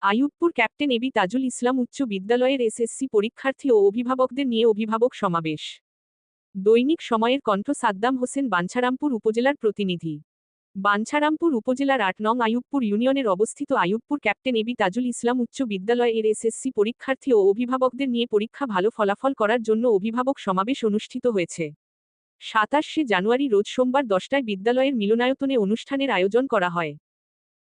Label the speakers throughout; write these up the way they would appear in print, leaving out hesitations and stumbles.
Speaker 1: Ayubpur captain AB Tajul Islam উচ্চ বিদ্যালয়ের SSC পরীক্ষার্থী ও অভিভাবকদের নিয়ে অভিভাবক সমাবেশ। দৈনিক সময়ের কণ্ঠ সাদ্দাম হোসেন বাঞ্ছারামপুর উপজেলার প্রতিনিধি। বাঞ্ছারামপুর উপজেলার ৮ নং আইয়ুবপুর ইউনিয়নের অবস্থিত আইয়ুবপুর ক্যাপ্টেন এবি তাজুল ইসলাম উচ্চ বিদ্যালয়ের এসএসসি পরীক্ষার্থী ও অভিভাবকদের নিয়ে পরীক্ষা ভালো ফলাফল করার জন্য অভিভাবক সমাবেশ অনুষ্ঠিত হয়েছে। ২৭শে জানুয়ারি রোজ সোমবার ১০টায় বিদ্যালয়ের মিলনায়তনে অনুষ্ঠানের আয়োজন করা হয়।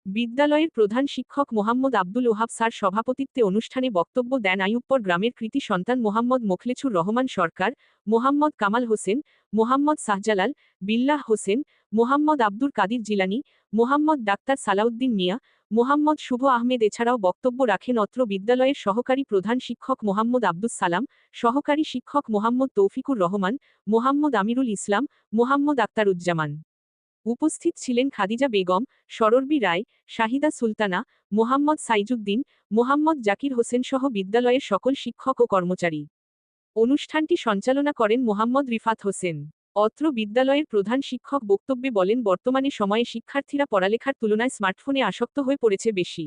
Speaker 1: বিদ্যালয়ের প্রধান শিক্ষক মোহাম্মদ আব্দুল ওহাব স্যার সভাপতিত্বে অনুষ্ঠানে বক্তব্য দেন আইয়ুবপুর গ্রামের কৃতি সন্তান মোহাম্মদ মোখলেছুর রহমান সরকার, মোহাম্মদ কামাল হোসেন, মোহাম্মদ শাহজালাল, বিল্লাহ হোসেন, মোহাম্মদ আব্দুল কাদির জিলানী, মোহাম্মদ ডাক্তার সালাউদ্দিন মিয়া, মোহাম্মদ শুভ আহমেদ। এছাড়াও বক্তব্য রাখেন অত্র বিদ্যালয়ের সহকারী প্রধান শিক্ষক মোহাম্মদ আব্দুস সালাম, সহকারী শিক্ষক মোহাম্মদ তৌফিকুর রহমান, মোহাম্মদ আমিরুল ইসলাম, মোহাম্মদ আক্তারুজ্জামান। উপস্থিত ছিলেন খাদিজা বেগম, সরোরবী রায়, শাহিদা সুলতানা, মোহাম্মদ সাইজুদ্দিন, মোহাম্মদ জাকির হোসেন সহ বিদ্যালয়ের সকল শিক্ষক ও কর্মচারী। অনুষ্ঠানটি সঞ্চালনা করেন মোহাম্মদ রিফাত হোসেন। অত্র বিদ্যালয়ের প্রধান শিক্ষক বক্তব্যে বলেন, বর্তমানে সময়ে শিক্ষার্থীরা পড়ালেখার তুলনায় স্মার্টফোনে আসক্ত হয়ে পড়েছে বেশি।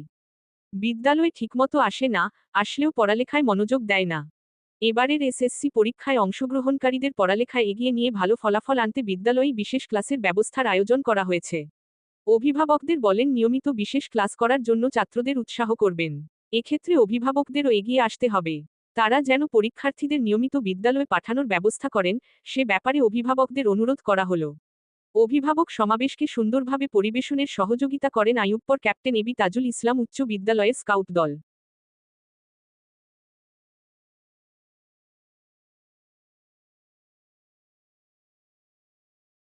Speaker 1: বিদ্যালয়ে ঠিকমতো আসে না, আসলেও পড়ালেখায় মনোযোগ দেয় না। এবারের এসএসসি পরীক্ষায় অংশগ্রহণকারীদের পড়ালেখায় এগিয়ে নিয়ে ভালো ফলাফল আনতে বিদ্যালয়ে বিশেষ ক্লাসের ব্যবস্থার আয়োজন করা হয়েছে। অভিভাবকদের বলেন, নিয়মিত বিশেষ ক্লাস করার জন্য ছাত্রদের উৎসাহ করবেন। এক্ষেত্রে অভিভাবকদেরও এগিয়ে আসতে হবে। তারা যেন পরীক্ষার্থীদের নিয়মিত বিদ্যালয়ে পাঠানোর ব্যবস্থা করেন, সে ব্যাপারে অভিভাবকদের অনুরোধ করা হলো। অভিভাবক সমাবেশকে সুন্দরভাবে পরিবেশনের সহযোগিতা করেন আইয়ুবপুর ক্যাপ্টেন এবি তাজুল ইসলাম উচ্চ বিদ্যালয়ের স্কাউট দল।